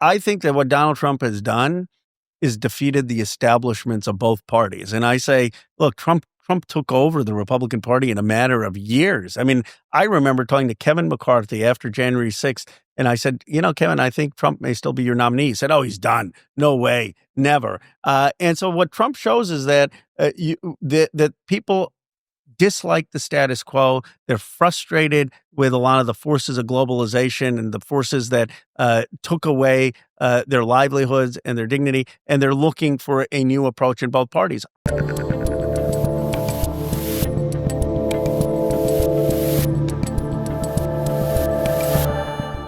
I think that what Donald Trump has done is defeated the establishments of both parties. And I say, look, Trump took over the Republican Party in a matter of years. I mean, I remember talking to Kevin McCarthy after January 6th, and I said, Kevin, I think Trump may still be your nominee. He said, oh, he's done. No way. Never. And so what Trump shows is that that people dislike the status quo. They're frustrated with a lot of the forces of globalization and the forces that took away their livelihoods and their dignity, and they're looking for a new approach in both parties.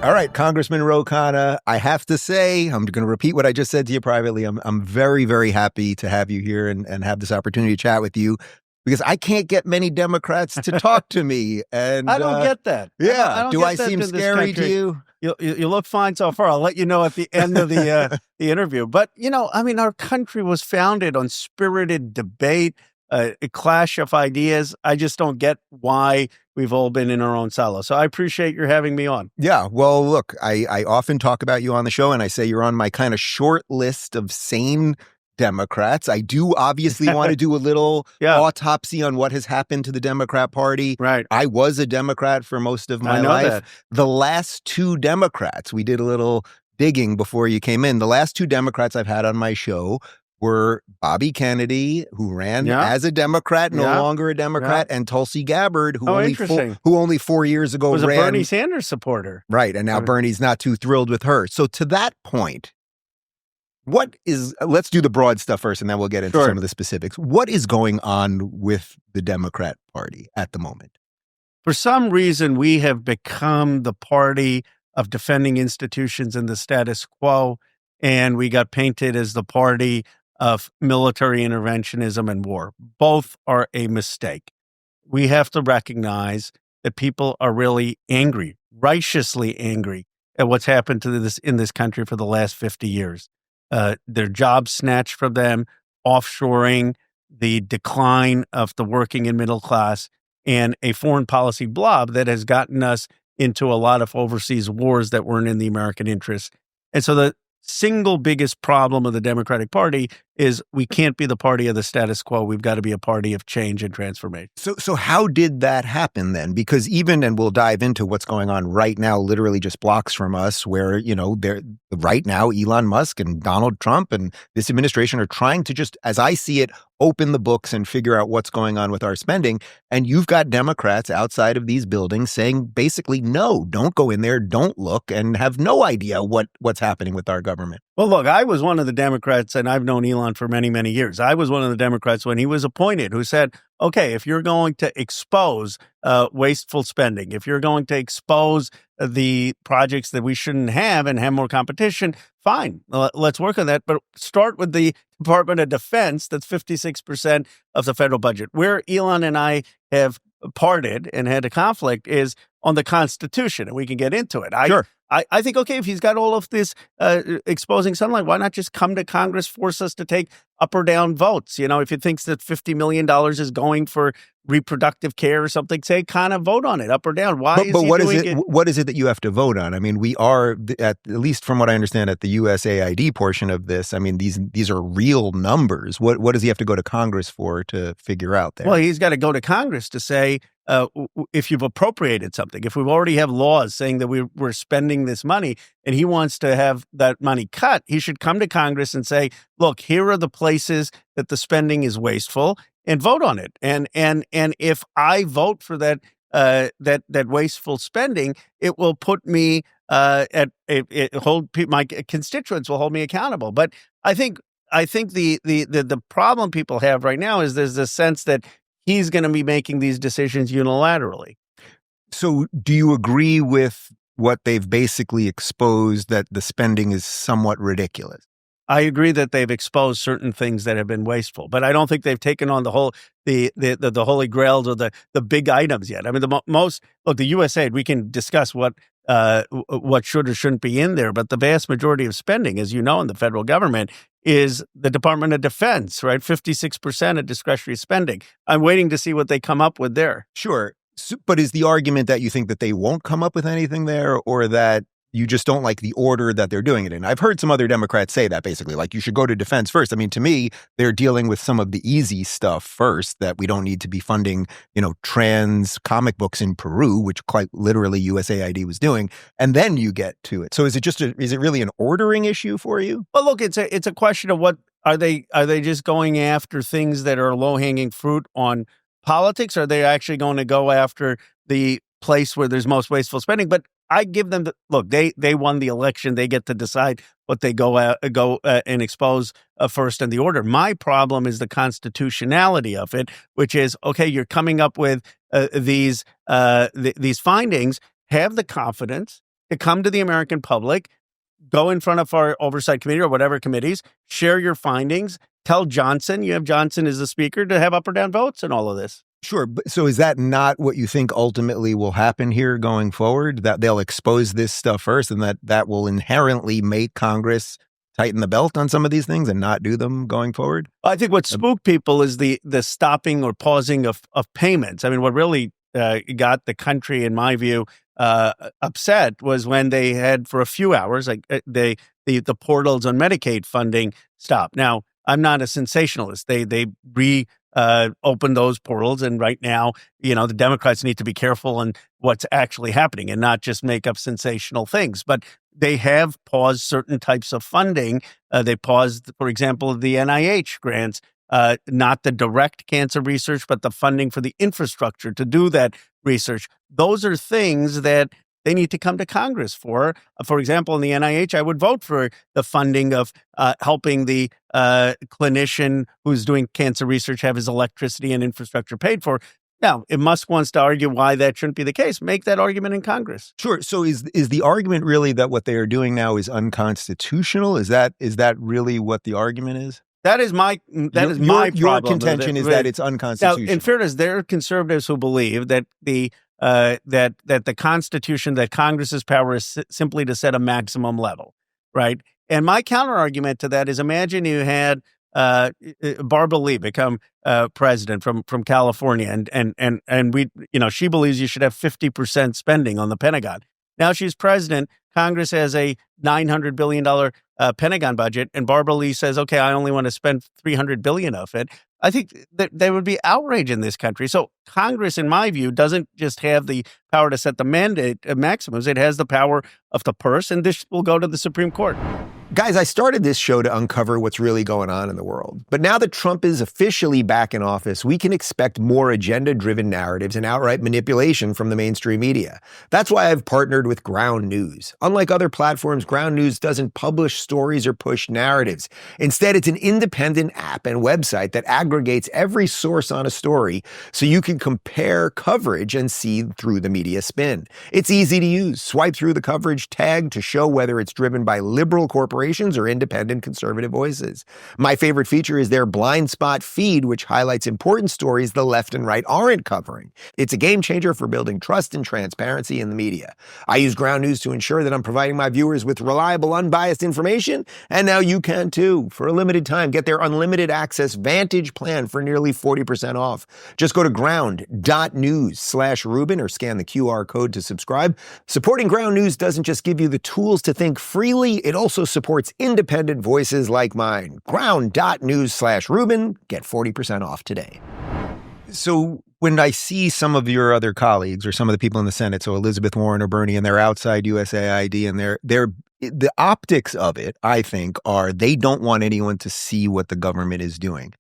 All right, Congressman Ro Khanna, I have to say, I'm going to repeat what I just said to you privately. I'm very, very happy to have you here and have this opportunity to chat with you, because I can't get many Democrats to talk to me. And I don't get that. Yeah. Do I seem scary to you? You look fine so far. I'll let you know at the end of the interview. But, our country was founded on spirited debate, a clash of ideas. I just don't get why we've all been in our own silo. So I appreciate your having me on. Yeah. Well, look, I often talk about you on the show, and I say you're on my kind of short list of sane Democrats. I do obviously want to do a little autopsy on what has happened to the Democrat Party. Right. I was a Democrat for most of my life. That. The last two Democrats, we did a little digging before you came in. The last two Democrats I've had on my show were Bobby Kennedy, who ran as a Democrat, no longer a Democrat, and Tulsi Gabbard, who only 4 years ago was ran. a Bernie Sanders supporter. Right. And now Bernie's not too thrilled with her. So to that point, let's do the broad stuff first, and then we'll get into some of the specifics. What is going on with the Democrat Party at the moment? For some reason, we have become the party of defending institutions and the status quo, and we got painted as the party of military interventionism and war. Both are a mistake. We have to recognize that people are really angry, righteously angry, at what's happened to this in this country for the last 50 years. Their jobs snatched from them, offshoring, the decline of the working and middle class, and a foreign policy blob that has gotten us into a lot of overseas wars that weren't in the American interest. And so the single biggest problem of the Democratic Party is we can't be the party of the status quo. We've got to be a party of change and transformation. So how did that happen then? Because and we'll dive into what's going on right now, literally just blocks from us, where, right now, Elon Musk and Donald Trump and this administration are trying to just, as I see it, open the books and figure out what's going on with our spending. And you've got Democrats outside of these buildings saying basically, no, don't go in there, don't look, and have no idea what's happening with our government. Well, look, I was one of the Democrats, and I've known Elon for many, many years. I was one of the Democrats when he was appointed who said, okay, if you're going to expose wasteful spending, if you're going to expose the projects that we shouldn't have and have more competition, fine, let's work on that. But start with the Department of Defense, that's 56% of the federal budget. Where Elon and I have parted and had a conflict is on the Constitution, and we can get into it. Sure. I think, okay, if he's got all of this exposing sunlight, why not just come to Congress, force us to take up or down votes? If he thinks that $50 million is going for reproductive care or something, say, kind of vote on it, up or down. Why is he doing it? What is it that you have to vote on? I mean, we are, at least from what I understand, at the USAID portion of this, I mean, these are real numbers. What does he have to go to Congress for to figure out there? Well, he's got to go to Congress to say, if you've appropriated something, if we already have laws saying that we're spending this money and he wants to have that money cut, he should come to Congress and say, look, here are the places that the spending is wasteful, and vote on it. And if I vote for that wasteful spending, it will put me my constituents will hold me accountable. But I think the problem people have right now is there's this sense that he's going to be making these decisions unilaterally. So do you agree with what they've basically exposed, that the spending is somewhat ridiculous? I agree that they've exposed certain things that have been wasteful, but I don't think they've taken on the holy grails or the big items yet. I mean, the USAID, we can discuss what should or shouldn't be in there, but the vast majority of spending, as you know, in the federal government is the Department of Defense, right? 56% of discretionary spending. I'm waiting to see what they come up with there. Sure. But is the argument that you think that they won't come up with anything there, or that You just don't like the order that they're doing it in. I've heard some other Democrats say that basically, like you should go to defense first. I mean, to me, they're dealing with some of the easy stuff first, that we don't need to be funding, trans comic books in Peru, which quite literally USAID was doing. And then you get to it. So is it really an ordering issue for you? Well, look, it's a question of what are they just going after things that are low hanging fruit on politics? Or are they actually going to go after the place where there's most wasteful spending? But I give them look. They won the election. They get to decide what they go and expose first in the order. My problem is the constitutionality of it, which is okay. You're coming up with these findings. Have the confidence to come to the American public, go in front of our oversight committee or whatever committees, share your findings, tell Johnson, you have Johnson as the speaker, to have up or down votes in all of this. Sure. But so is that not what you think ultimately will happen here going forward? That they'll expose this stuff first, and that will inherently make Congress tighten the belt on some of these things and not do them going forward? I think what spooked people is the stopping or pausing of payments. I mean, what really got the country, in my view, upset was when they had for a few hours, like the portals on Medicaid funding stopped. Now, I'm not a sensationalist. They open those portals, and right now, the Democrats need to be careful on what's actually happening and not just make up sensational things. But they have paused certain types of funding. They paused, for example, the NIH grants, not the direct cancer research, but the funding for the infrastructure to do that research. Those are things that they need to come to Congress for. For example, in the NIH, I would vote for the funding of helping the clinician who's doing cancer research have his electricity and infrastructure paid for. Now, if Musk wants to argue why that shouldn't be the case, make that argument in Congress. Sure. So is the argument really that what they are doing now is unconstitutional? Is that really what the argument is? That is my your problem. Contention is that it's unconstitutional. Now, in fairness, there are conservatives who believe that that the Constitution, that Congress's power is simply to set a maximum level, right? And my counter argument to that is: imagine you had Barbara Lee become president from California, and we, she believes you should have 50% spending on the Pentagon. Now she's president. Congress has a $900 billion Pentagon budget, and Barbara Lee says, okay, I only want to spend $300 billion of it. I think that there would be outrage in this country. So Congress, in my view, doesn't just have the power to set the mandate maximums. It has the power of the purse, and this will go to the Supreme Court. Guys, I started this show to uncover what's really going on in the world. But now that Trump is officially back in office, we can expect more agenda-driven narratives and outright manipulation from the mainstream media. That's why I've partnered with Ground News. Unlike other platforms, Ground News doesn't publish stories or push narratives. Instead, it's an independent app and website that aggregates every source on a story so you can compare coverage and see through the media spin. It's easy to use. Swipe through the coverage tag to show whether it's driven by liberal corporations or independent conservative voices. My favorite feature is their blind spot feed, which highlights important stories the left and right aren't covering. It's a game changer for building trust and transparency in the media. I use Ground News to ensure that I'm providing my viewers with reliable, unbiased information, and now you can too. For a limited time, get their unlimited access Vantage plan for nearly 40% off. Just go to ground.news/Rubin or scan the QR code to subscribe. Supporting Ground News doesn't just give you the tools to think freely, it also supports independent voices like mine. Ground.news/Rubin. Get 40% off today. So when I see some of your other colleagues or some of the people in the Senate, so Elizabeth Warren or Bernie, and they're outside USAID, and the optics of it, I think, are they don't want anyone to see what the government is doing.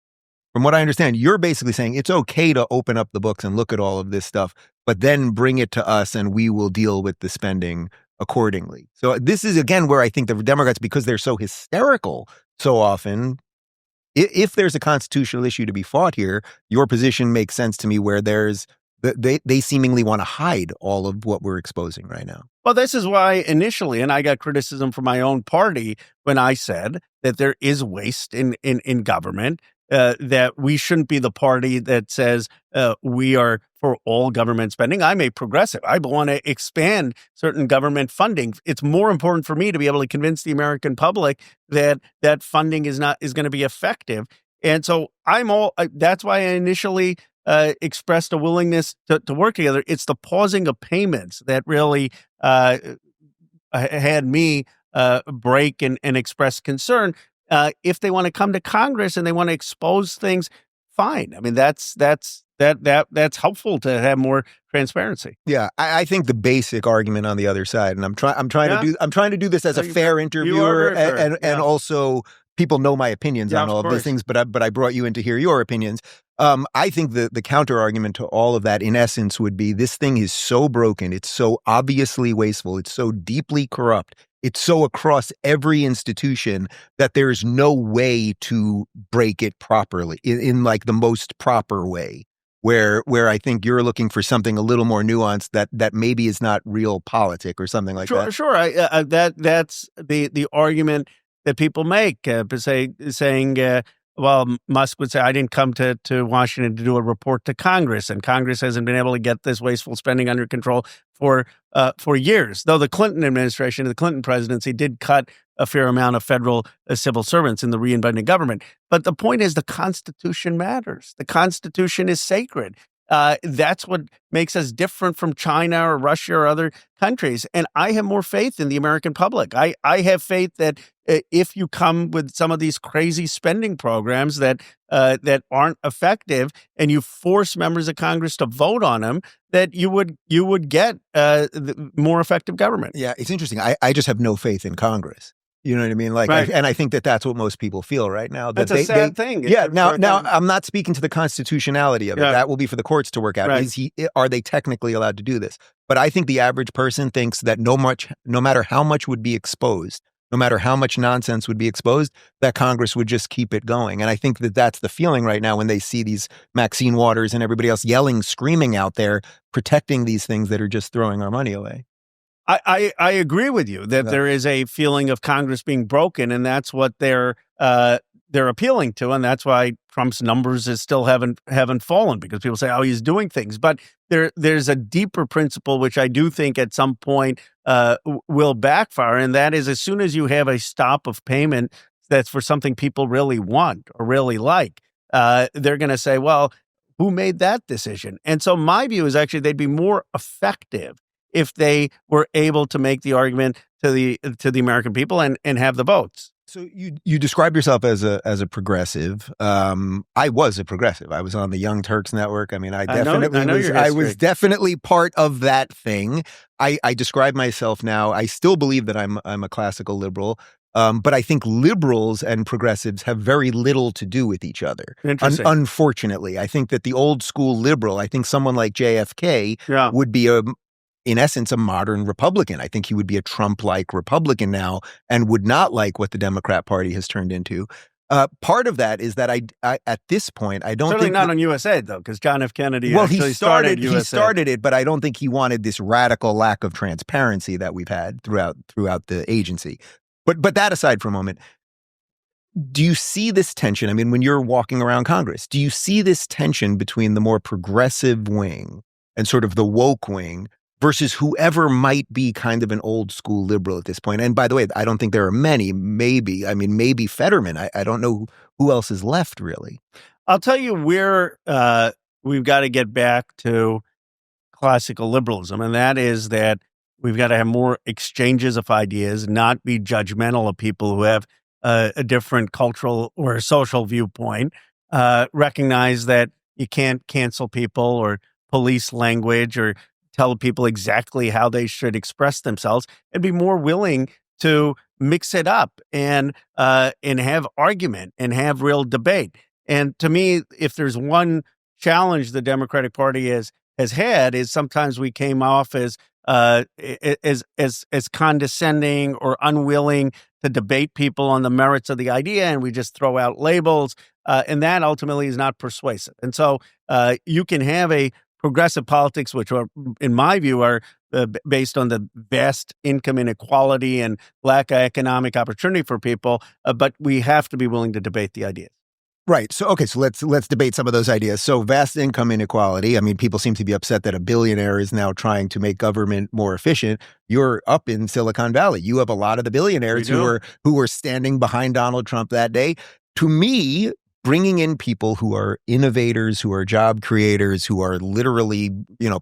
From what I understand, you're basically saying it's okay to open up the books and look at all of this stuff, but then bring it to us and we will deal with the spending accordingly. So this is, again, where I think the Democrats, because they're so hysterical so often, if there's a constitutional issue to be fought here, your position makes sense to me, where they seemingly want to hide all of what we're exposing right now. Well, this is why initially, and I got criticism from my own party when I said that there is waste in government, that we shouldn't be the party that says we are for all government spending. I'm a progressive. I want to expand certain government funding. It's more important for me to be able to convince the American public that funding is going to be effective. And so that's why I initially expressed a willingness to work together. It's the pausing of payments that really had me break and express concern. If they want to come to Congress and they want to expose things, fine. I mean, that's helpful to have more transparency. Yeah, I think the basic argument on the other side, and I'm trying to do this as a fair interviewer, and also people know my opinions on all of these things, but I brought you in to hear your opinions. I think the counter argument to all of that, in essence, would be this thing is so broken, it's so obviously wasteful, it's so deeply corrupt, it's so across every institution that there's no way to break it properly in like the most proper way. Where I think you're looking for something a little more nuanced that maybe is not real politic or something like that. Sure. That's the argument that people make, saying, well, Musk would say, I didn't come to Washington to do a report to Congress, and Congress hasn't been able to get this wasteful spending under control for years. Though the Clinton administration, the Clinton presidency, did cut a fair amount of federal civil servants in the reinventing government. But the point is, the Constitution matters. The Constitution is sacred. That's what makes us different from China or Russia or other countries. And I have more faith in the American public. I have faith that if you come with some of these crazy spending programs that aren't effective, and you force members of Congress to vote on them, that you would get more effective government. Yeah, it's interesting. I just have no faith in Congress. You know what I mean? Like, right. And I think that's what most people feel right now. That's a sad thing. Yeah. Now I'm not speaking to the constitutionality of it. That will be for the courts to work out. Right. Are they technically allowed to do this? But I think the average person thinks that no matter how much would be exposed, no matter how much nonsense would be exposed, that Congress would just keep it going. And I think that's the feeling right now when they see these Maxine Waters and everybody else yelling, screaming out there, protecting these things that are just throwing our money away. I agree with you that there is a feeling of Congress being broken, and that's what they're appealing to, and that's why Trump's numbers still haven't fallen, because people say, oh, he's doing things. But there's a deeper principle which I do think at some point will backfire, and that is, as soon as you have a stop of payment that's for something people really want or really like, they're going to say, well, who made that decision? And so my view is actually they'd be more effective if they were able to make the argument to the American people and have the votes. So you describe yourself as a progressive. I was a progressive. I was on the Young Turks Network. I mean, I was definitely part of that thing. I describe myself now. I still believe that I'm a classical liberal. But I think liberals and progressives have very little to do with each other. Unfortunately, I think that the old school liberal, I think someone like JFK would be in essence, a modern Republican. I think he would be a Trump-like Republican now and would not like what the Democrat Party has turned into. Part of that is that I at this point, I don't certainly think... not on USAID, though, because John F. Kennedy actually started USAID. He started it, but I don't think he wanted this radical lack of transparency that we've had throughout the agency. But that aside for a moment, do you see this tension? I mean, when you're walking around Congress, do you see this tension between the more progressive wing and sort of the woke wing versus whoever might be kind of an old school liberal at this point? And by the way, I don't think there are many. Maybe Fetterman. I don't know who else is left, really. I'll tell you where we've got to get back to classical liberalism, and that is that we've got to have more exchanges of ideas, not be judgmental of people who have a different cultural or social viewpoint, recognize that you can't cancel people or police language or tell people exactly how they should express themselves, and be more willing to mix it up and have argument and have real debate. And to me, if there's one challenge the Democratic Party has had, is sometimes we came off as condescending or unwilling to debate people on the merits of the idea, and we just throw out labels, and that ultimately is not persuasive. And so you can have a progressive politics, which are, in my view, are based on the vast income inequality and lack of economic opportunity for people, but we have to be willing to debate the ideas. Right. So, okay. So let's debate some of those ideas. So vast income inequality. I mean, people seem to be upset that a billionaire is now trying to make government more efficient. You're up in Silicon Valley. You have a lot of the billionaires who were standing behind Donald Trump that day. To me, bringing in people who are innovators, who are job creators, who are literally,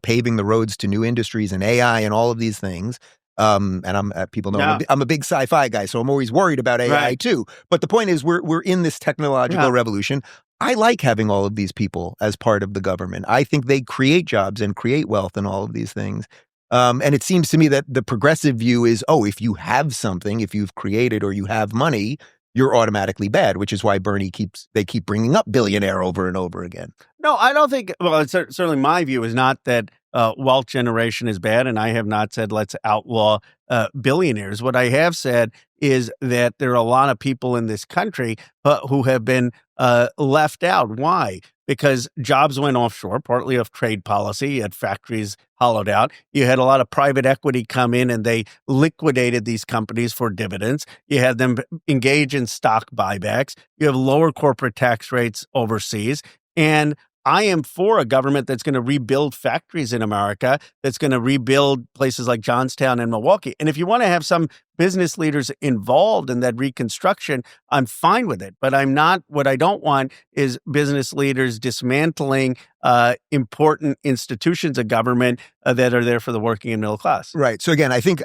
paving the roads to new industries and AI and all of these things, And people know I'm a big sci-fi guy, so I'm always worried about AI too. But the point is, we're in this technological revolution. I like having all of these people as part of the government. I think they create jobs and create wealth and all of these things. And it seems to me that the progressive view is, if you have something, if you've created or you have money, you're automatically bad, which is why they keep bringing up billionaire over and over again. No, I don't think, well, it's certainly my view is not that wealth generation is bad, and I have not said let's outlaw billionaires. What I have said is that there are a lot of people in this country who have been left out. Why? Because jobs went offshore, partly of trade policy. You had factories hollowed out. You had a lot of private equity come in and they liquidated these companies for dividends. You had them engage in stock buybacks. You have lower corporate tax rates overseas. And I am for a government that's going to rebuild factories in America, that's going to rebuild places like Johnstown and Milwaukee. And if you want to have some business leaders involved in that reconstruction, I'm fine with it. But what I don't want is business leaders dismantling important institutions of government that are there for the working and middle class. Right. So again, I think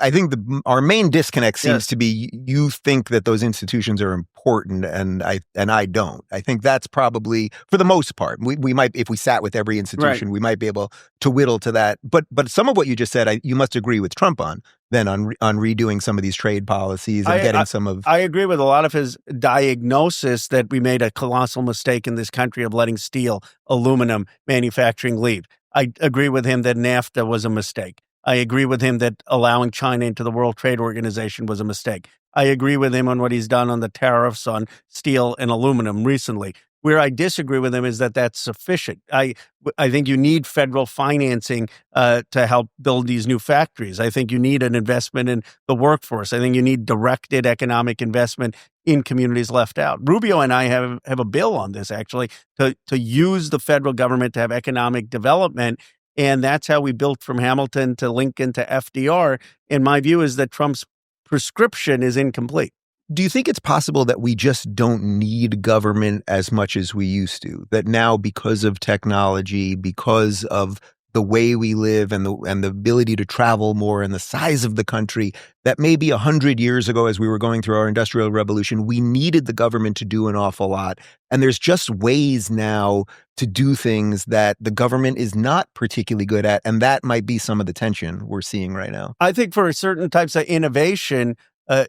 our main disconnect seems to be you think that those institutions are important, and I don't. I think that's probably, for the most part, we might, if we sat with every institution, we might be able to whittle to that. But some of what you just said, you must agree with Trump on redoing some of these trade policies and getting some of. I agree with a lot of his diagnosis that we made a colossal mistake in this country of letting steel, aluminum manufacturing leave. I agree with him that NAFTA was a mistake. I agree with him that allowing China into the World Trade Organization was a mistake. I agree with him on what he's done on the tariffs on steel and aluminum recently. Where I disagree with him is that that's sufficient. I think you need federal financing to help build these new factories. I think you need an investment in the workforce. I think you need directed economic investment in communities left out. Rubio and I have a bill on this, actually, to use the federal government to have economic development. And that's how we built from Hamilton to Lincoln to FDR. And my view is that Trump's prescription is incomplete. Do you think it's possible that we just don't need government as much as we used to? That now, because of technology, because of the way we live and the ability to travel more and the size of the country, that maybe 100 years ago, as we were going through our industrial revolution, we needed the government to do an awful lot. And there's just ways now to do things that the government is not particularly good at. And that might be some of the tension we're seeing right now. I think for certain types of innovation,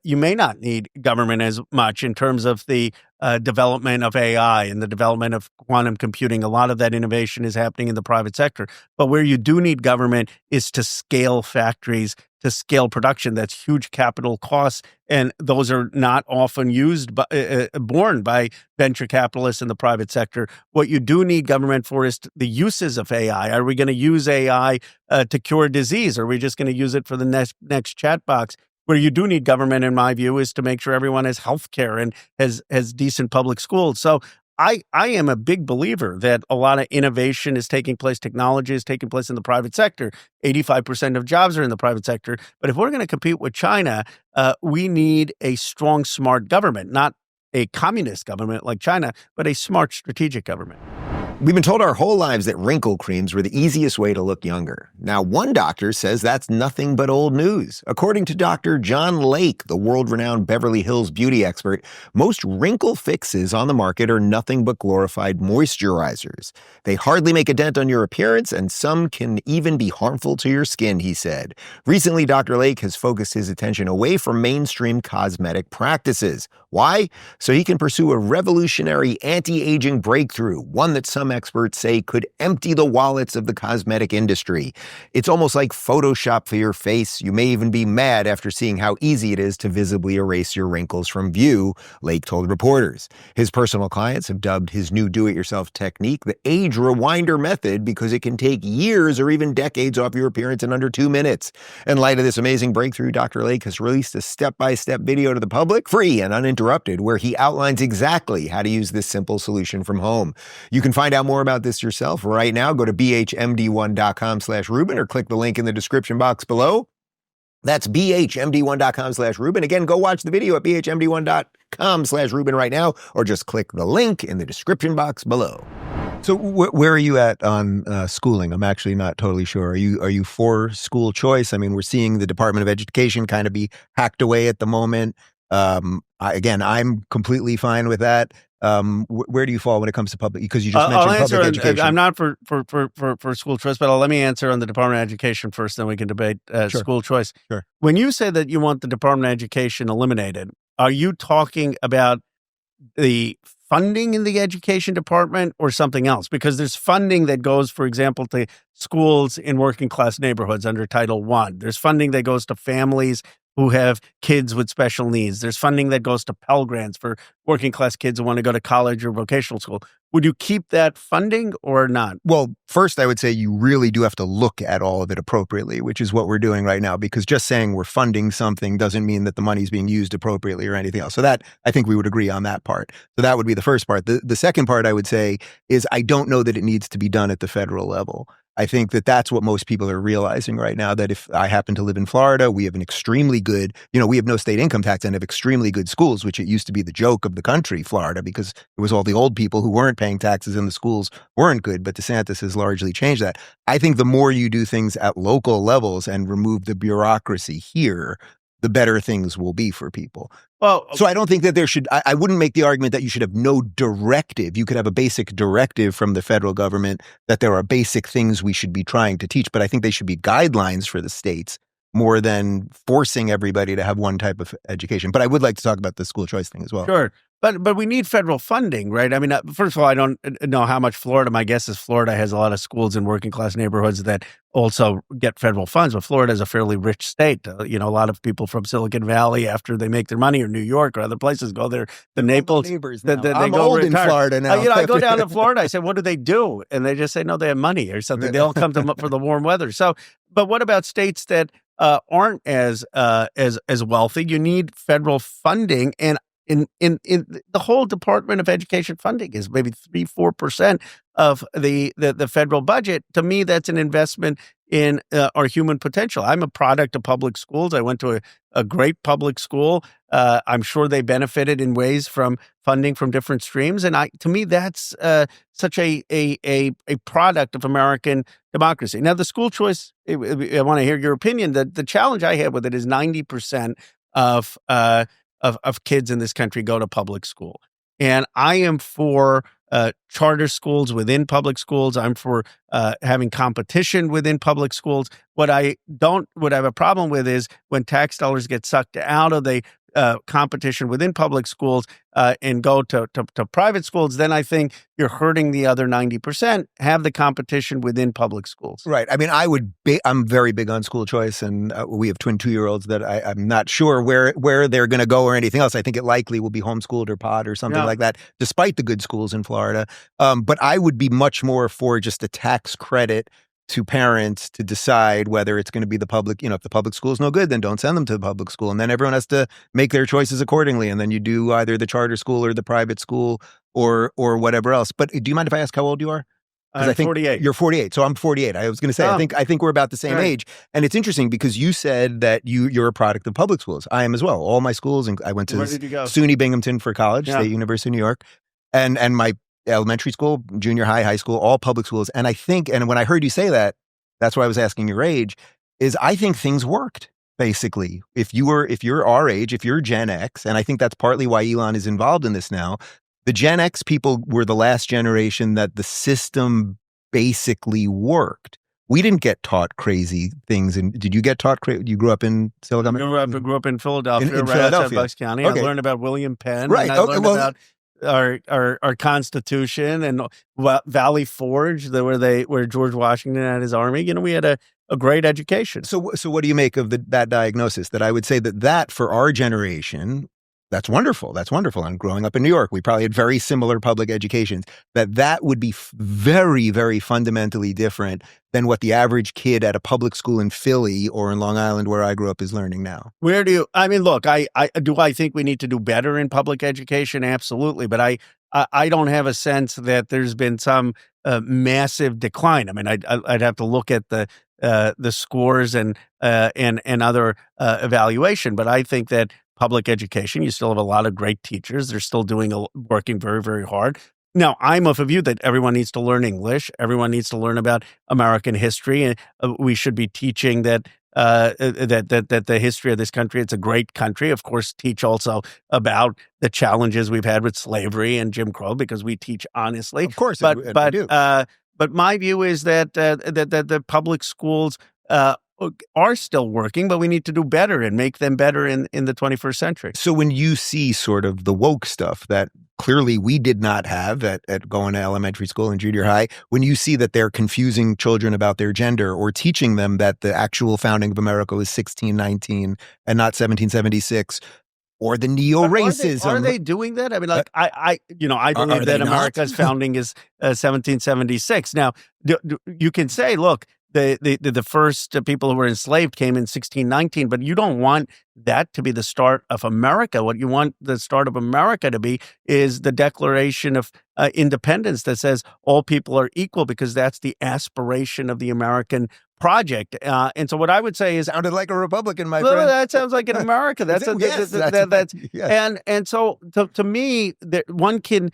you may not need government as much in terms of the development of AI and the development of quantum computing. A lot of that innovation is happening in the private sector. But where you do need government is to scale factories, to scale production. That's huge capital costs. And those are not often borne by venture capitalists in the private sector. What you do need government for is the uses of AI. Are we going to use AI to cure disease? Are we just going to use it for the next chat box? Where you do need government, in my view, is to make sure everyone has health care and has decent public schools. So I am a big believer that a lot of innovation is taking place, technology is taking place in the private sector. 85% of jobs are in the private sector. But if we're going to compete with China, we need a strong, smart government, not a communist government like China, but a smart, strategic government. We've been told our whole lives that wrinkle creams were the easiest way to look younger. Now, one doctor says that's nothing but old news. According to Dr. John Lake, the world-renowned Beverly Hills beauty expert, most wrinkle fixes on the market are nothing but glorified moisturizers. They hardly make a dent on your appearance, and some can even be harmful to your skin, he said. Recently, Dr. Lake has focused his attention away from mainstream cosmetic practices. Why? So he can pursue a revolutionary anti-aging breakthrough, one that some experts say could empty the wallets of the cosmetic industry. It's almost like Photoshop for your face. You may even be mad after seeing how easy it is to visibly erase your wrinkles from view, Lake told reporters. His personal clients have dubbed his new do-it-yourself technique the age rewinder method because it can take years or even decades off your appearance in under 2 minutes. In light of this amazing breakthrough, Dr. Lake has released a step-by-step video to the public, free and uninterrupted, where he outlines exactly how to use this simple solution from home. You can find out more about this yourself right now. Go to bhmd1.com/Rubin or click the link in the description box below. That's bhmd1.com/Rubin. Again, go watch the video at bhmd1.com/Rubin right now, or just click the link in the description box below. So where are you at on schooling? I'm actually not totally sure. Are you for school choice? I mean, we're seeing the Department of Education kind of be hacked away at the moment. Again, I'm completely fine with that. Where do you fall when it comes to public? Because you just I'll mentioned answer. public education. I'm not for school choice, but let me answer on the Department of Education first. Then we can debate Sure. school choice. Sure. When you say that you want the Department of Education eliminated, are you talking about the funding in the education department or something else? Because there's funding that goes, for example, to schools in working class neighborhoods under Title I. There's funding that goes to families who have kids with special needs. There's funding that goes to Pell Grants for working class kids who want to go to college or vocational school. Would you keep that funding or not? Well, first, I would say you really do have to look at all of it appropriately, which is what we're doing right now, because just saying we're funding something doesn't mean that the money's being used appropriately or anything else. So that, I think we would agree on that part. So that would be the first part. The second part I would say is I don't know that it needs to be done at the federal level. I think that that's what most people are realizing right now, that if I happen to live in Florida, we have an extremely good, we have no state income tax and have extremely good schools, which it used to be the joke of the country, Florida, because it was all the old people who weren't paying taxes and the schools weren't good. But DeSantis has largely changed that. I think the more you do things at local levels and remove the bureaucracy here, the better things will be for people. Well, so I don't think that there should, I wouldn't make the argument that you should have no directive. You could have a basic directive from the federal government that there are basic things we should be trying to teach, but I think they should be guidelines for the states more than forcing everybody to have one type of education. But I would like to talk about the school choice thing as well. Sure. But we need federal funding, right? I mean, first of all, I don't know how much Florida. My guess is Florida has a lot of schools in working class neighborhoods that also get federal funds. But Florida is a fairly rich state. A lot of people from Silicon Valley, after they make their money, or New York or other places, go there. The Naples. I'm old in Florida now. I go down to Florida. I say, what do they do? And they just say, no, they have money or something. They all come to for the warm weather. So, but what about states that aren't as wealthy? You need federal funding, and in the whole Department of Education funding is maybe 3-4% of the federal budget. To me, that's an investment in our human potential. I'm a product of public schools. I went to a great public school. I'm sure they benefited in ways from funding from different streams. And to me, that's such a product of American democracy. Now, the school choice, I want to hear your opinion. The challenge I have with it is 90% of kids in this country go to public school. And I am for charter schools within public schools. I'm for having competition within public schools. What I have a problem with is when tax dollars get sucked out of the competition within public schools and go to private schools. Then I think you're hurting the other 90%. Have the competition within public schools. Right. I mean, I'm very big on school choice, and we have twin 2-year-olds that I'm not sure where they're going to go or anything else. I think it likely will be homeschooled or pod or something like that, despite the good schools in Florida. But I would be much more for just a tax credit to parents to decide whether it's going to be the public, if the public school is no good, then don't send them to the public school. And then everyone has to make their choices accordingly. And then you do either the charter school or the private school or whatever else. But do you mind if I ask how old you are? I'm 48. You're 48. So I'm 48. I was going to say, I think we're about the same age. And it's interesting because you said that you're a product of public schools. I am as well. All my schools, and I went to SUNY Binghamton for college, State University of New York. And my elementary school, junior high, high school, all public schools. And I think, and when I heard you say that, that's why I was asking your age, is I think things worked, basically. If you're our age, if you're Gen X, and I think that's partly why Elon is involved in this now, the Gen X people were the last generation that the system basically worked. We didn't get taught crazy things. And did you get taught crazy? You grew up in Silicon Valley? I grew up in Philadelphia, in right outside Bucks County. Okay. I learned about William Penn. Right. And I learned about our Constitution and Valley Forge, where George Washington had his army. We had a great education. So what do you make of that diagnosis? That I would say that for our generation, that's wonderful. That's wonderful. And growing up in New York, we probably had very similar public educations. That would be very, very fundamentally different than what the average kid at a public school in Philly or in Long Island, where I grew up, is learning now. Look, I think we need to do better in public education? Absolutely. But I don't have a sense that there's been some massive decline. I mean, I'd have to look at the scores and other evaluation, but I think that public education, you still have a lot of great teachers. They're still working very, very hard. Now, I'm of a view that everyone needs to learn English. Everyone needs to learn about American history, and we should be teaching that the history of this country. It's a great country. Of course, teach also about the challenges we've had with slavery and Jim Crow because we teach honestly. Of course, But and we but do. but my view is that the public schools are still working, but we need to do better and make them better in the 21st century. So when you see sort of the woke stuff that clearly we did not have at going to elementary school and junior high, when you see that they're confusing children about their gender or teaching them that the actual founding of America was 1619 and not 1776, or the neo-racism. Are they doing that? I mean, like, I believe that America's founding is 1776. Now, you can say, look, the first people who were enslaved came in 1619, but you don't want that to be the start of America. What you want the start of America to be is the Declaration of Independence that says all people are equal, because that's the aspiration of the American project. And so what I would say is, sounded like a Republican, my well, friend. that sounds like in America. Yes. And so to me, one can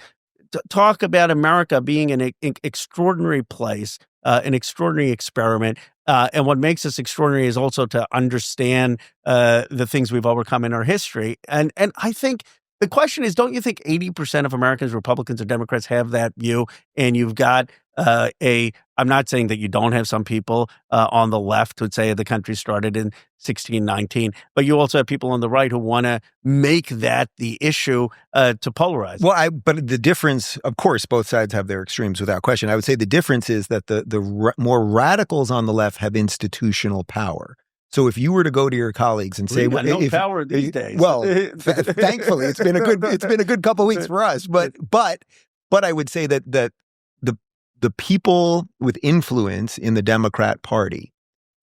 talk about America being an extraordinary place, an extraordinary experiment. And what makes us extraordinary is also to understand the things we've overcome in our history. And I think the question is, don't you think 80% of Americans, Republicans or Democrats, have that view? And you've got I'm not saying that you don't have some people on the left who'd say the country started in 1619, but you also have people on the right who want to make that the issue to polarize. Well, but the difference, of course, both sides have their extremes without question. I would say the difference is that the more radicals on the left have institutional power. So if you were to go to your colleagues and say, "Well, no power these days," well, thankfully, it's been a good couple of weeks for us. But I would say that the people with influence in the Democrat Party,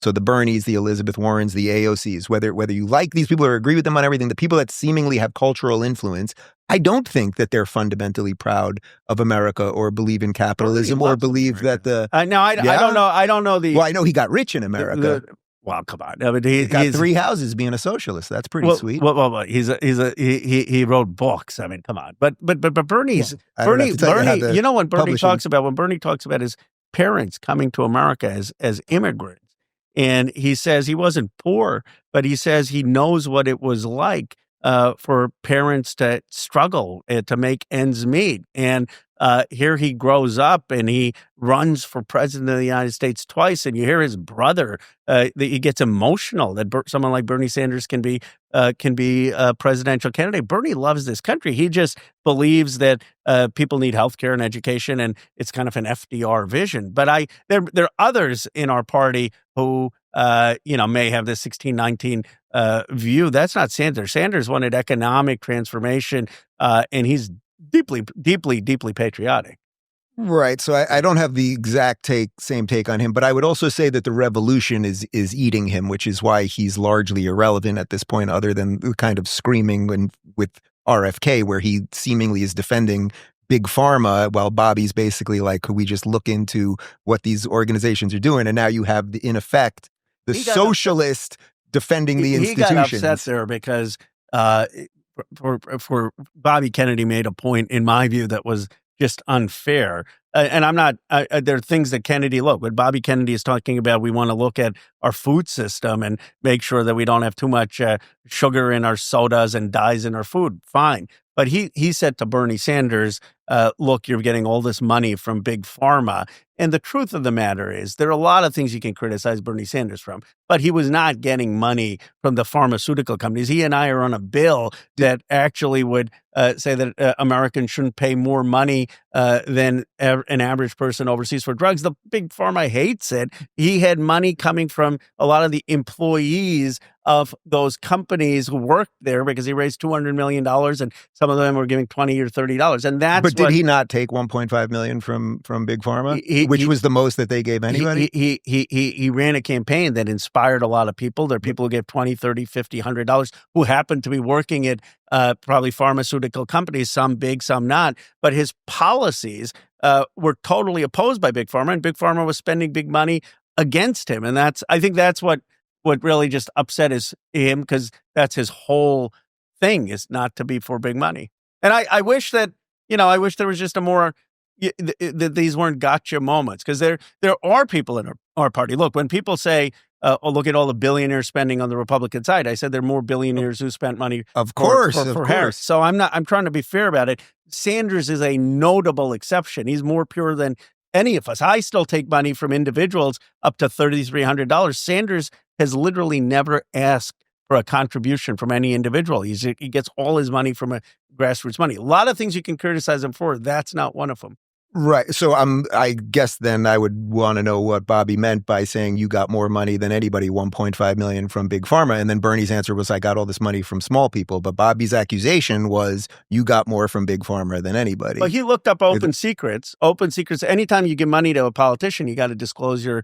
so the Bernies, the Elizabeth Warrens, the AOCs, whether you like these people or agree with them on everything, the people that seemingly have cultural influence, I don't think that they're fundamentally proud of America or believe in capitalism or believe that the. I don't know. I don't know the. Well, I know he got rich in America. Well, come on. I mean, he's got 3 houses being a socialist. That's pretty sweet. Well, he wrote books. I mean, come on. But Bernie, you know, when Bernie talks about his parents coming to America as immigrants, and he says he wasn't poor, but he says he knows what it was like for parents to struggle to make ends meet. And here he grows up and he runs for president of the United States twice. And you hear his brother, he gets emotional that someone like Bernie Sanders can be a presidential candidate. Bernie loves this country. He just believes that people need healthcare and education, and it's kind of an FDR vision. But there are others in our party who may have this 1619 view. That's not Sanders. Sanders wanted economic transformation, and he's deeply, deeply, deeply patriotic. Right. So I don't have the exact same take on him, but I would also say that the revolution is eating him, which is why he's largely irrelevant at this point, other than the kind of screaming with RFK, where he seemingly is defending big pharma, while Bobby's basically like, could we just look into what these organizations are doing? And now you have, in effect, the socialist defending the institutions. He got upset there because for Bobby Kennedy made a point, in my view, that was just unfair. And I'm not, there are things that Kennedy, look, what Bobby Kennedy is talking about, we want to look at our food system and make sure that we don't have too much sugar in our sodas and dyes in our food. Fine. But he said to Bernie Sanders, look, you're getting all this money from big pharma. And the truth of the matter is there are a lot of things you can criticize Bernie Sanders from, but he was not getting money from the pharmaceutical companies. He and I are on a bill that actually would say that Americans shouldn't pay more money than an average person overseas for drugs. The big pharma hates it. He had money coming from a lot of the employees of those companies who worked there because he raised $200 million and some of them were giving $20 or $30. And that's did he not take $1.5 million from big pharma, which was the most that they gave anybody? He ran a campaign that inspired a lot of people. There are people who gave $20, $30, $50, $100 who happened to be working at probably pharmaceutical companies, some big, some not. But his policies were totally opposed by big pharma, and big pharma was spending big money against him. And I think that's what really just upset him, because that's his whole thing, is not to be for big money. And I wish that, I wish there was just a more these weren't gotcha moments, because there are people in our party. Look, when people say, "Oh, look at all the billionaires spending on the Republican side," I said there are more billionaires who spent money Of for course, of for Harris. course. So I'm trying to be fair about it. Sanders is a notable exception. He's more pure than any of us. I still take money from individuals up to $3,300. Sanders has literally never asked for a contribution from any individual. He gets all his money from a grassroots money. A lot of things you can criticize him for. That's not one of them. Right. So I guess then I would want to know what Bobby meant by saying you got more money than anybody, 1.5 million from Big Pharma. And then Bernie's answer was, I got all this money from small people. But Bobby's accusation was you got more from Big Pharma than anybody. Well, he looked up open secrets. Open secrets. Anytime you give money to a politician, you got to disclose your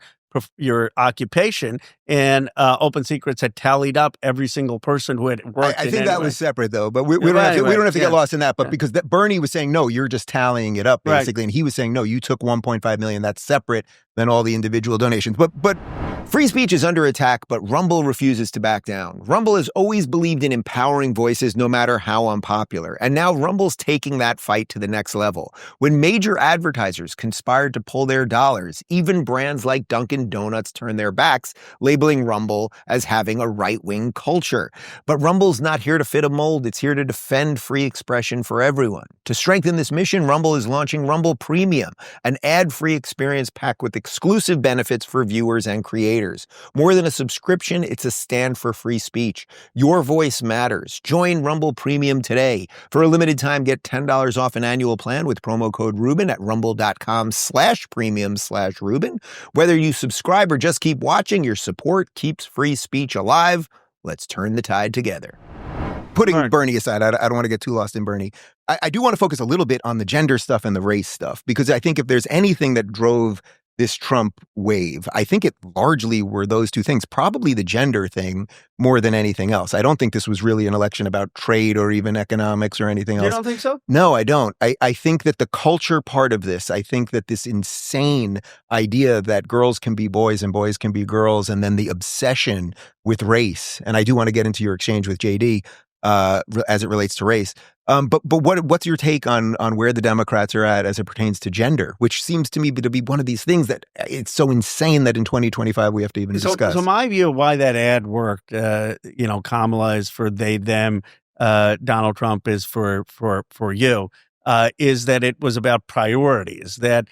occupation, and Open Secrets had tallied up every single person who had worked. I think that was separate, though. But we don't have to get lost in that. But because Bernie was saying, no, you're just tallying it up, basically. Right. And he was saying, no, you took 1.5 million. That's separate than all the individual donations. But free speech is under attack, but Rumble refuses to back down. Rumble has always believed in empowering voices, no matter how unpopular. And now Rumble's taking that fight to the next level. When major advertisers conspired to pull their dollars, even brands like Dunkin' Donuts turned their backs, labeling Rumble as having a right-wing culture. But Rumble's not here to fit a mold. It's here to defend free expression for everyone. To strengthen this mission, Rumble is launching Rumble Premium, an ad-free experience packed with exclusive benefits for viewers and creators. More than a subscription, it's a stand for free speech. Your voice matters. Join Rumble Premium today. For a limited time, get $10 off an annual plan with promo code Rubin at rumble.com/premium/Rubin. Whether you subscribe or just keep watching, your support keeps free speech alive. Let's turn the tide together. Putting Bernie aside, I don't want to get too lost in Bernie. I do want to focus a little bit on the gender stuff and the race stuff, because I think if there's anything that drove this Trump wave, I think it largely were those two things, probably the gender thing more than anything else. I don't think this was really an election about trade or even economics or anything else. You don't think so? No, I don't. I think that the culture part of this, I think that this insane idea that girls can be boys and boys can be girls, and then the obsession with race, and I do want to get into your exchange with JD as it relates to race. But what's your take on where the Democrats are at as it pertains to gender, which seems to me to be one of these things that it's so insane that in 2025 we have to even discuss. So my view of why that ad worked, Kamala is for they, them, Donald Trump is for you, is that it was about priorities, that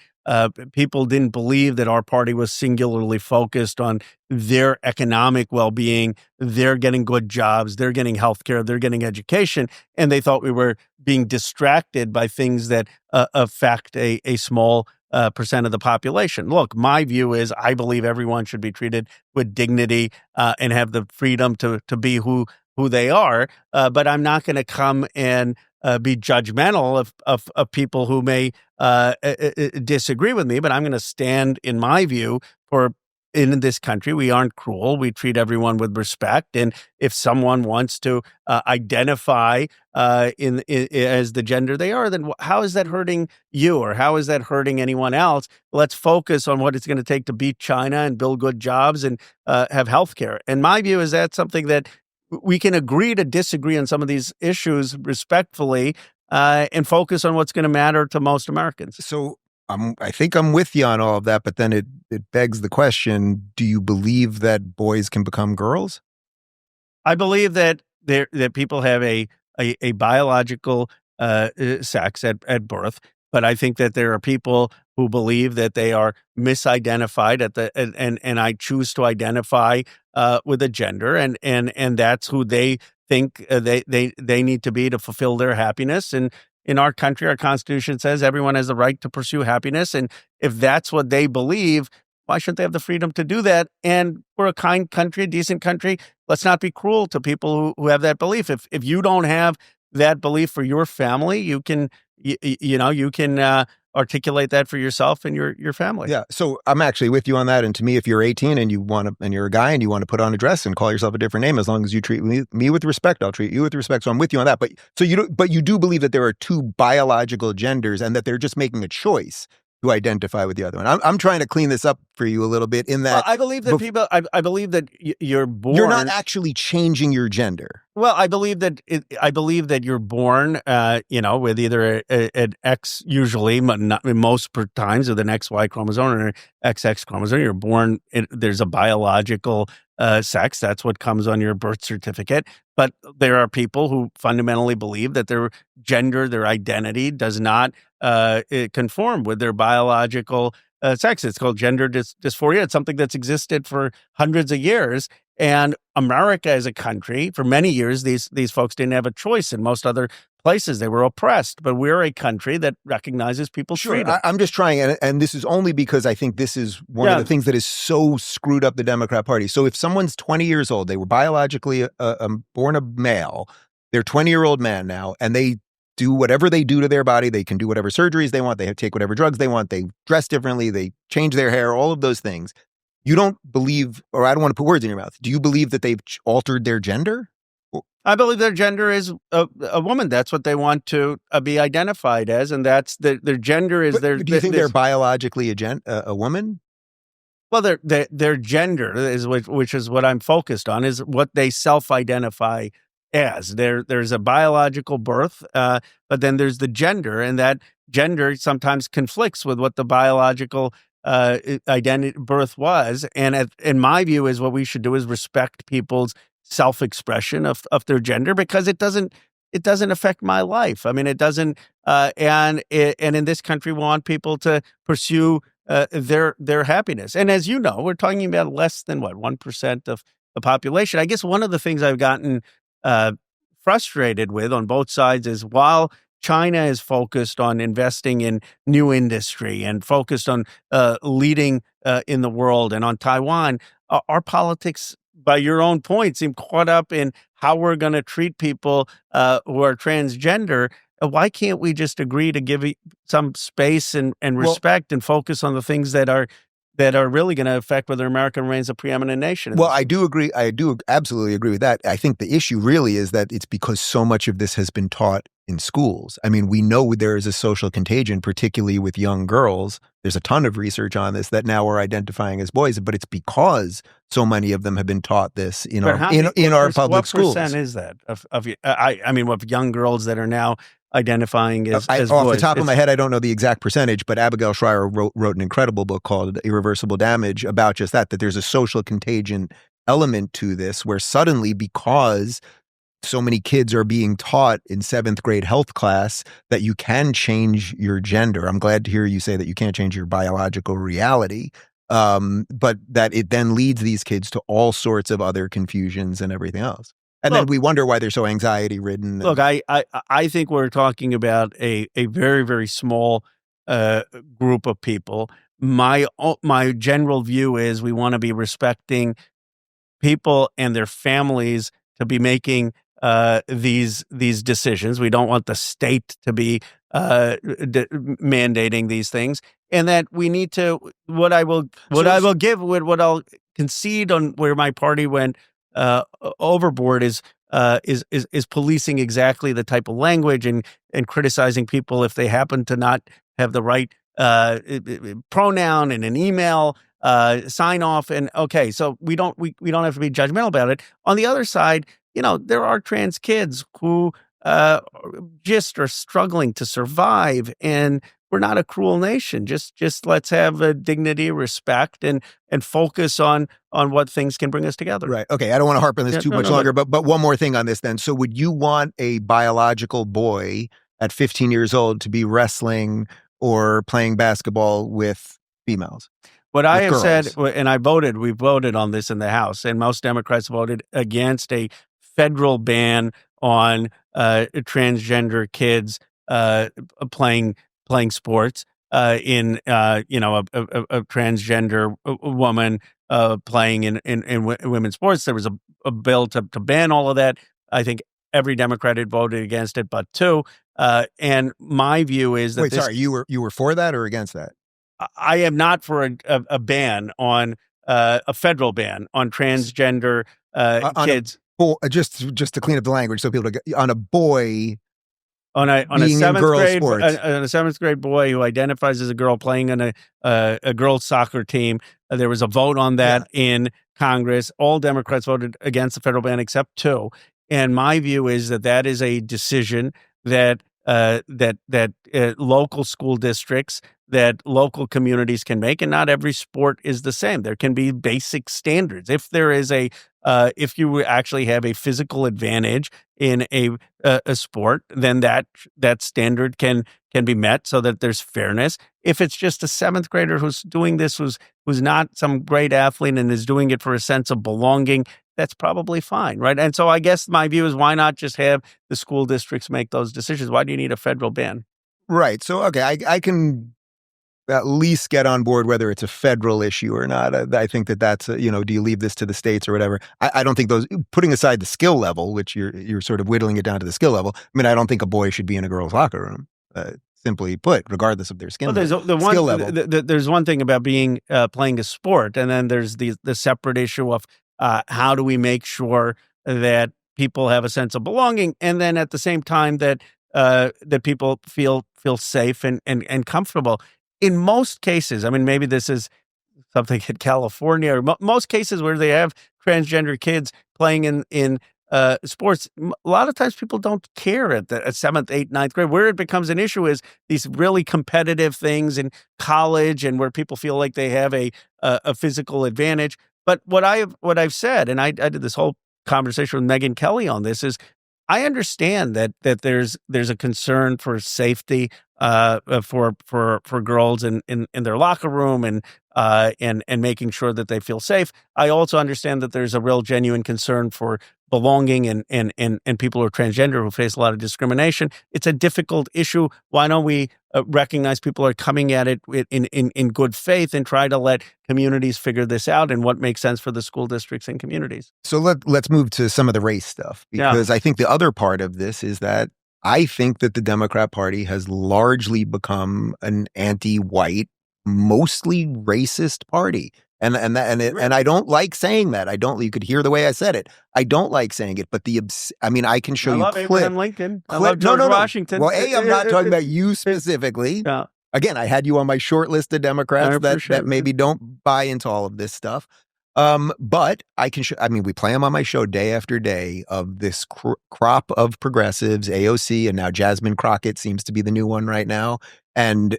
people didn't believe that our party was singularly focused on their economic well-being. They're getting good jobs, they're getting healthcare, they're getting education, and they thought we were being distracted by things that affect a small percent of the population. Look, my view is I believe everyone should be treated with dignity and have the freedom to be who they are, but I'm not going to come and be judgmental of people who may disagree with me, but I'm going to stand, in my view, in this country, we aren't cruel. We treat everyone with respect. And if someone wants to identify as the gender they are, then how is that hurting you, or how is that hurting anyone else? Let's focus on what it's going to take to beat China and build good jobs and have healthcare. And my view is that's something that we can agree to disagree on some of these issues respectfully and focus on what's going to matter to most Americans. So I think I'm with you on all of that, but then it begs the question, do you believe that boys can become girls? I believe that people have a biological sex at birth, but I think that there are people who believe that they are misidentified and I choose to identify with a gender, and that's who they think they need to be to fulfill their happiness. And in our country, our Constitution says everyone has the right to pursue happiness. And if that's what they believe, why shouldn't they have the freedom to do that? And we're a kind country, a decent country. Let's not be cruel to people who have that belief. If you don't have that belief for your family, you can articulate that for yourself and your family. Yeah. So I'm actually with you on that. And to me, if you're 18 and you're a guy and you want to put on a dress and call yourself a different name, as long as you treat me with respect, I'll treat you with respect. So I'm with you on that. But you do believe that there are two biological genders and that they're just making a choice. to identify with the other one. I'm trying to clean this up for you a little bit in that. Well, I believe that people. I believe that you're born. You're not actually changing your gender. Well, I believe that you're born, with either an X, usually, but not most times, with an XY chromosome or an XX chromosome. You're born. There's a biological sex. That's what comes on your birth certificate. But there are people who fundamentally believe that their gender, their identity, does not conform with their biological sex. It's called gender dysphoria. It's something that's existed for hundreds of years. And America as a country, for many years, these folks didn't have a choice. In most other places, they were oppressed. But we're a country that recognizes people's freedom. I'm just trying, and this is only because I think this is one of the things that is so screwed up the Democrat Party. So if someone's 20 years old, they were biologically born a male, they're 20-year-old man now, and they do whatever they do to their body. They can do whatever surgeries they want. They take whatever drugs they want. They dress differently. They change their hair, all of those things. You don't believe, or I don't want to put words in your mouth. Do you believe that they've altered their gender? I believe their gender is a woman. That's what they want to be identified as, and that's their gender is their. Do you think they're biologically a woman? Well, their gender is which is what I'm focused on, is what they self-identify as. There's a biological birth, but then there's the gender, and that gender sometimes conflicts with what the biological identity birth was. And in my view, is what we should do is respect people's self-expression of their gender, because it doesn't affect my life. I mean, it doesn't. And in this country, we want people to pursue their happiness. And as you know, we're talking about less than 1% of the population. I guess one of the things I've gotten frustrated with on both sides is, while China is focused on investing in new industry and focused on leading in the world, and on Taiwan, our politics, by your own point, seem caught up in how we're going to treat people who are transgender. Why can't we just agree to give some space and respect, and focus on the things that are really going to affect whether America remains a preeminent nation? Well, I do agree. I do absolutely agree with that. I think the issue really is that it's because so much of this has been taught in schools. I mean, we know there is a social contagion, particularly with young girls. There's a ton of research on this that now are identifying as boys, but it's because so many of them have been taught this in our public schools. What percent is that of young girls that are now identifying as boys? Off the top of my head, I don't know the exact percentage, but Abigail Shrier wrote an incredible book called Irreversible Damage about just that there's a social contagion element to this, where suddenly, because so many kids are being taught in 7th grade health class that you can change your gender. I'm glad to hear you say that you can't change your biological reality, but that it then leads these kids to all sorts of other confusions and everything else. And then we wonder why they're so anxiety-ridden. Look, I think we're talking about a very, very small group of people. My general view is we want to be respecting people and their families to be making these decisions. We don't want the state to be mandating these things, and that we need to. What I'll concede on where my party went overboard is policing exactly the type of language and criticizing people if they happen to not have the right pronoun in an email sign off. And okay, so we don't have to be judgmental about it. On the other side, there are trans kids who just are struggling to survive, and we're not a cruel nation. Just let's have a dignity, respect, and focus on what things can bring us together. Right. Okay. I don't want to harp on this too much longer, but one more thing on this then. So would you want a biological boy at 15 years old to be wrestling or playing basketball with females? What I have said, and we voted on this in the House, and most Democrats voted against a federal ban on transgender kids playing sports in a transgender woman playing in women's sports. There was a bill to ban all of that. I think every Democrat had voted against it but two. And my view is that you were for that or against that? I am not for a ban on a federal ban on transgender kids. Just to clean up the language, so people on a boy on being in girls' sports. On a seventh grade boy who identifies as a girl playing on a girls' soccer team. There was a vote on that in Congress. All Democrats voted against the federal ban except two. And my view is that is a decision that local school districts, that local communities can make, and not every sport is the same. There can be basic standards. If there is if you actually have a physical advantage in a sport, then that standard can be met so that there's fairness. If it's just a seventh grader who's doing this, who's not some great athlete and is doing it for a sense of belonging, that's probably fine, right? And so I guess my view is, why not just have the school districts make those decisions? Why do you need a federal ban? Right. So, okay, I can at least get on board whether it's a federal issue or not. I think that's, do you leave this to the states or whatever? I don't think those, putting aside the skill level, which you're sort of whittling it down to the skill level. I mean, I don't think a boy should be in a girl's locker room, simply put, regardless of their skill level. There's one thing about being playing a sport, and then there's the separate issue of how do we make sure that people have a sense of belonging, and then at the same time that people feel safe and comfortable. In most cases, I mean, maybe this is something in California, or most cases where they have transgender kids playing in sports, a lot of times people don't care at 7th, 8th, 9th grade. Where it becomes an issue is these really competitive things in college, and where people feel like they have a physical advantage. But what I've said, and I did this whole conversation with Megyn Kelly on this, is I understand that there's a concern for safety for girls in their locker room, and making sure that they feel safe. I also understand that there's a real genuine concern for belonging and people who are transgender, who face a lot of discrimination. It's a difficult issue. Why don't we recognize people are coming at it in good faith, and try to let communities figure this out, and what makes sense for the school districts and communities? So let's move to some of the race stuff, because I think the other part of this is that I think that the Democrat Party has largely become an anti-white, mostly racist party. And I don't like saying that. You could hear the way I said it. I don't like saying it, but I can show you clips. I love Abraham Lincoln. I love George Washington. Well, I'm not talking about you specifically. Yeah. Again, I had you on my short list of Democrats that maybe don't buy into all of this stuff. But I can we play them on my show day after day, of this crop of progressives, AOC, and now Jasmine Crockett seems to be the new one right now. And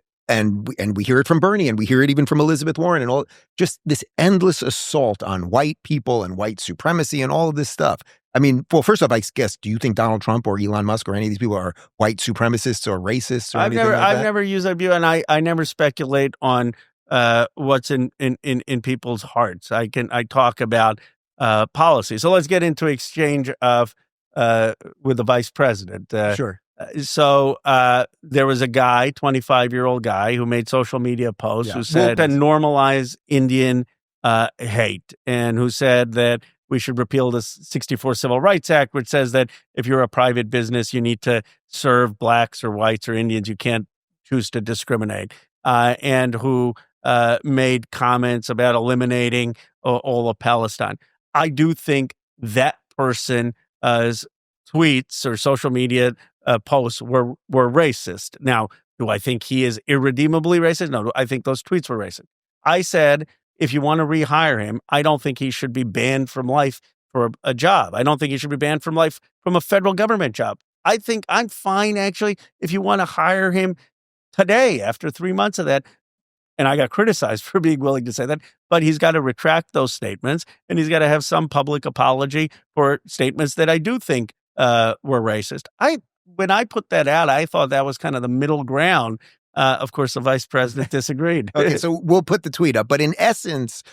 we hear it from Bernie, and we hear it even from Elizabeth Warren, and all, just this endless assault on white people and white supremacy and all of this stuff. I mean, well, first off, I guess, do you think Donald Trump or Elon Musk or any of these people are white supremacists or racists or anything like that? I've never used that view, and I never speculate on what's in people's hearts. I talk about policy. So let's get into exchange of with the vice president. Sure. So there was a guy, 25-year-old guy, who made social media posts who said to normalize Indian hate, and who said that we should repeal the 64 Civil Rights Act, which says that if you're a private business, you need to serve blacks or whites or Indians. You can't choose to discriminate. And who made comments about eliminating all of Palestine. I do think that person's tweets or social media posts were racist. Now, do I think he is irredeemably racist? No, I think those tweets were racist. I said, if you want to rehire him, I don't think he should be banned from life for a job. I don't think he should be banned from life from a federal government job. I think I'm fine, actually, if you want to hire him today after 3 months of that. And I got criticized for being willing to say that, but he's got to retract those statements, and he's got to have some public apology for statements that I do think were racist. When I put that out, I thought that was kind of the middle ground. Of course, the vice president disagreed. Okay, so we'll put the tweet up. But in essence,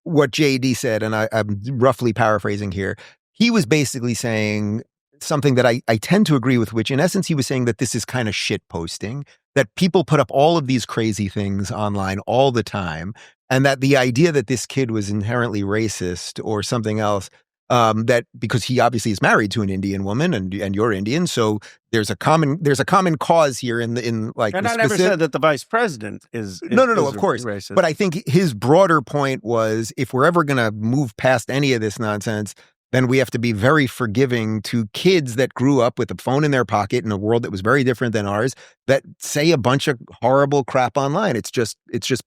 what JD said, and I'm roughly paraphrasing here, he was basically saying something that I tend to agree with, which in essence, he was saying that this is kind of shit posting, that people put up all of these crazy things online all the time, and that the idea that this kid was inherently racist or something else, that because he obviously is married to an Indian woman, and you're Indian, so there's a common cause here in like. And I never said that the vice president is no, of course, racist. But I think his broader point was, if we're ever going to move past any of this nonsense, then we have to be very forgiving to kids that grew up with a phone in their pocket in a world that was very different than ours, that say a bunch of horrible crap online. It's just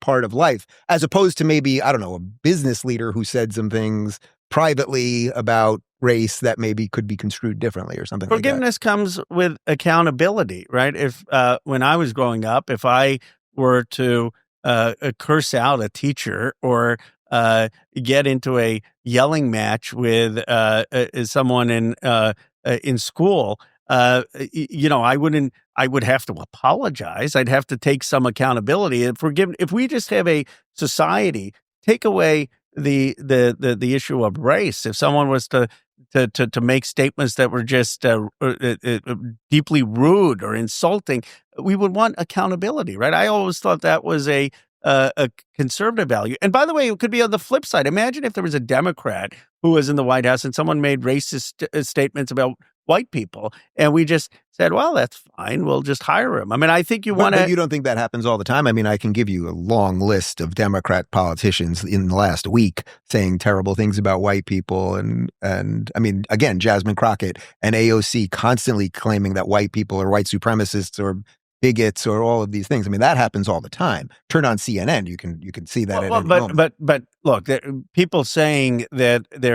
part of life, as opposed to maybe, I don't know, a business leader who said some things privately about race that maybe could be construed differently or something like that. Forgiveness comes with accountability, right? If when I was growing up, if I were to curse out a teacher or get into a yelling match with someone in school, I wouldn't. I would have to apologize. I'd have to take some accountability and forgive. If we just have a society, take away the issue of race. If someone was to make statements that were just deeply rude or insulting, we would want accountability, right? I always thought that was a conservative value. And by the way, it could be on the flip side. Imagine if there was a Democrat who was in the White House and someone made racist statements about white people, and we just said, well, that's fine. We'll just hire him. I mean, I think you want to... But you don't think that happens all the time? I mean, I can give you a long list of Democrat politicians in the last week saying terrible things about white people. And I mean, again, Jasmine Crockett and AOC constantly claiming that white people are white supremacists or bigots or all of these things. I mean, that happens all the time. Turn on CNN, you can see that at any moment. But look, people saying that they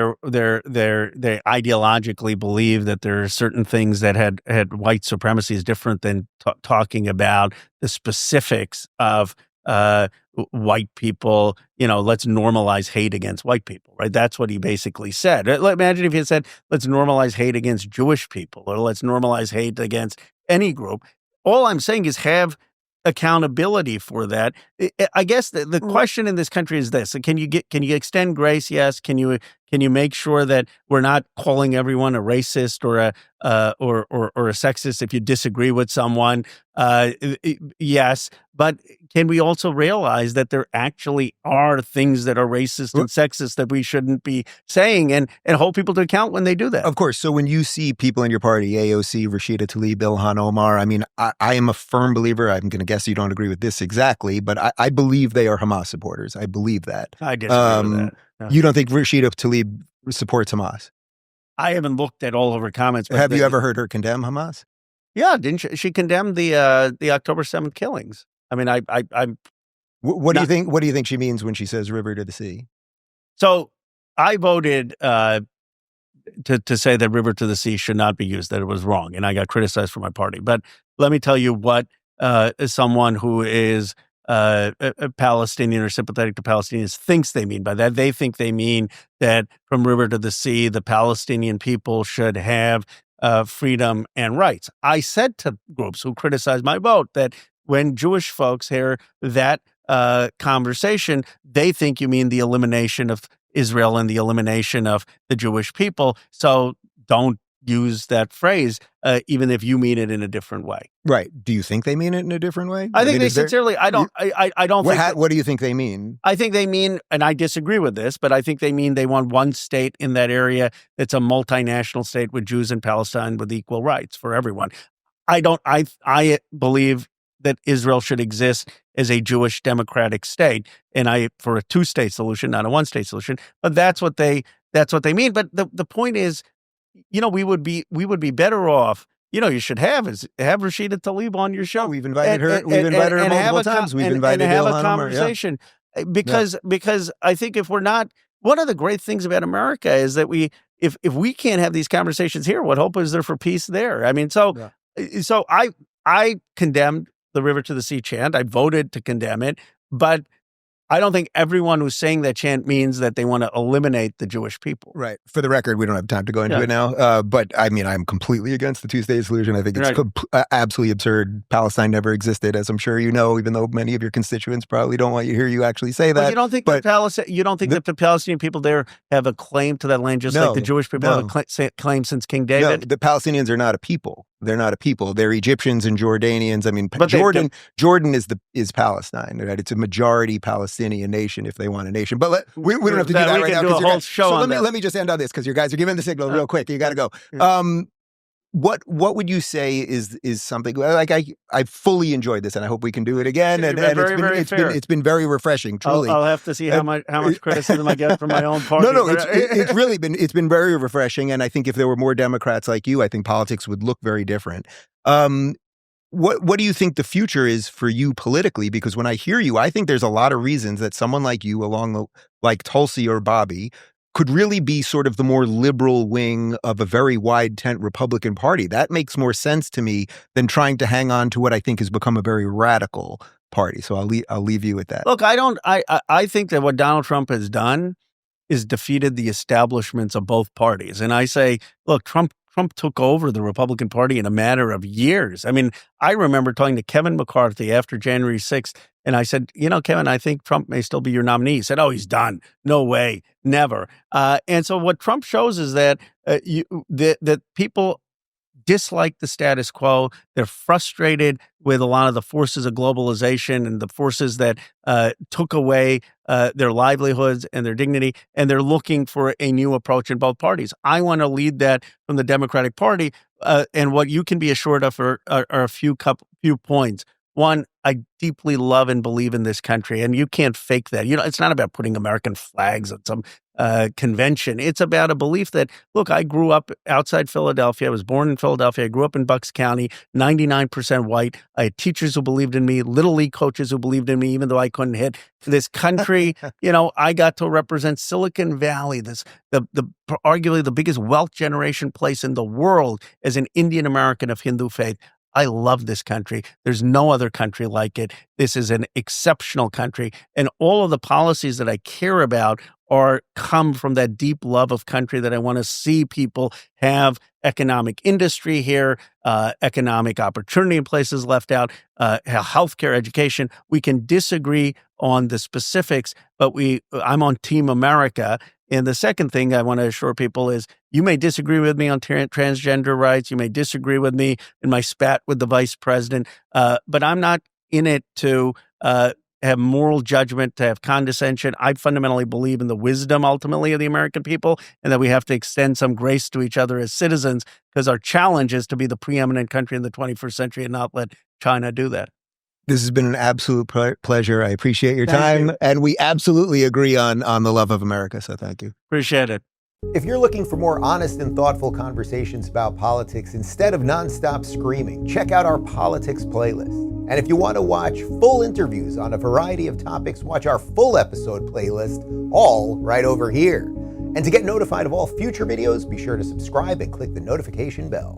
ideologically believe that there are certain things that had white supremacy is different than talking about the specifics of white people. Let's normalize hate against white people, right? That's what he basically said. Imagine if he said, let's normalize hate against Jewish people, or let's normalize hate against any group. All I'm saying is have accountability for that. I guess the question in this country is this: can you extend grace? Yes. Can you make sure that we're not calling everyone a racist or a sexist if you disagree with someone? Yes. But can we also realize that there actually are things that are racist and sexist that we shouldn't be saying, and hold people to account when they do that? Of course. So when you see people in your party, AOC, Rashida Tlaib, Ilhan Omar, I mean, I am a firm believer. I'm going to guess you don't agree with this exactly, but I believe they are Hamas supporters. I believe that. I disagree with that. No. You don't think Rashida Tlaib supports Hamas? I haven't looked at all of her comments. But have you ever heard her condemn Hamas? Yeah, didn't she condemned the October 7th killings? I mean, I'm. What do you think? What do you think she means when she says "river to the sea"? So I voted to say that "river to the sea" should not be used; that it was wrong, and I got criticized for my party. But let me tell you what someone who is a Palestinian or sympathetic to Palestinians thinks they mean by that. They think they mean that from river to the sea, the Palestinian people should have freedom and rights. I said to groups who criticized my vote that when Jewish folks hear that conversation, they think you mean the elimination of Israel and the elimination of the Jewish people. So don't use that phrase, even if you mean it in a different way. Right. Do you think they mean it in a different way? I think they sincerely. I don't. I don't think. What do you think they mean? I think they mean, and I disagree with this, but I think they mean they want one state in that area that's a multinational state with Jews in Palestine with equal rights for everyone. I don't. I believe that Israel should exist as a Jewish democratic state, and for a two-state solution, not a one-state solution. But that's what they mean. But the point is, we would be better off. You should have Rashida Tlaib on your show. We've invited her. We've invited her multiple times. We've invited and have Ilhan a conversation because I think if we're not, one of the great things about America is that if we can't have these conversations here, what hope is there for peace there? I mean, so I condemned the river to the sea chant. I voted to condemn it, but I don't think everyone who's saying that chant means that they want to eliminate the Jewish people. Right. For the record, we don't have time to go into it now. But I mean, I'm completely against the two-state solution. I think it's absolutely absurd. Palestine never existed, as I'm sure you know, even though many of your constituents probably don't want to hear you actually say that. But you don't think that the Palestinian people there have a claim to that land, just like the Jewish people have a claim since King David? No, the Palestinians are not a people. They're not a people. They're Egyptians and Jordanians. I mean, Jordan is Palestine, right? It's a majority Palestinian nation if they want a nation. But we don't have to do that right now. Do a whole show so let me just end on this because you guys are giving the signal real quick. You got to go. What would you say is something like I fully enjoyed this, and I hope we can do it again. You've And, been and very fair. it's been very refreshing, truly. I'll have to see how much criticism I get from my own party. No, it's been very refreshing, and I think if there were more Democrats like you, I think politics would look very different. What do you think the future is for you politically? Because when I hear you, I think there's a lot of reasons that someone like you, like Tulsi or Bobby, could really be sort of the more liberal wing of a very wide tent Republican Party. That makes more sense to me than trying to hang on to what I think has become a very radical party. So I'll leave you with that. Look, I think that what Donald Trump has done is defeated the establishments of both parties. And I say, look, Trump took over the Republican Party in a matter of years. I mean, I remember talking to Kevin McCarthy after January 6th, and I said, Kevin, I think Trump may still be your nominee. He said, oh, he's done. No way. Never. And so what Trump shows is that that people dislike the status quo. They're frustrated with a lot of the forces of globalization and the forces that took away their livelihoods and their dignity, and they're looking for a new approach in both parties. I want to lead that from the Democratic Party, and what you can be assured of are a few points. One, I deeply love and believe in this country, and you can't fake that. It's not about putting American flags on some convention. It's about a belief that, look, I grew up outside Philadelphia. I was born in Philadelphia. I grew up in Bucks County, 99% white. I had teachers who believed in me, Little League coaches who believed in me, even though I couldn't hit. This country, I got to represent Silicon Valley, the arguably the biggest wealth generation place in the world as an Indian American of Hindu faith. I love this country. There's no other country like it. This is an exceptional country. And all of the policies that I care about come from that deep love of country, that I want to see people have economic industry here, economic opportunity in places left out, healthcare, education. We can disagree on the specifics, but I'm on Team America. And the second thing I want to assure people is, you may disagree with me on transgender rights. You may disagree with me in my spat with the vice president, but I'm not in it to have moral judgment, to have condescension. I fundamentally believe in the wisdom, ultimately, of the American people, and that we have to extend some grace to each other as citizens, because our challenge is to be the preeminent country in the 21st century and not let China do that. This has been an absolute pleasure. I appreciate your time. You. And we absolutely agree on the love of America. So thank you. Appreciate it. If you're looking for more honest and thoughtful conversations about politics instead of nonstop screaming, check out our politics playlist. And if you want to watch full interviews on a variety of topics, watch our full episode playlist, all right over here. And to get notified of all future videos, be sure to subscribe and click the notification bell.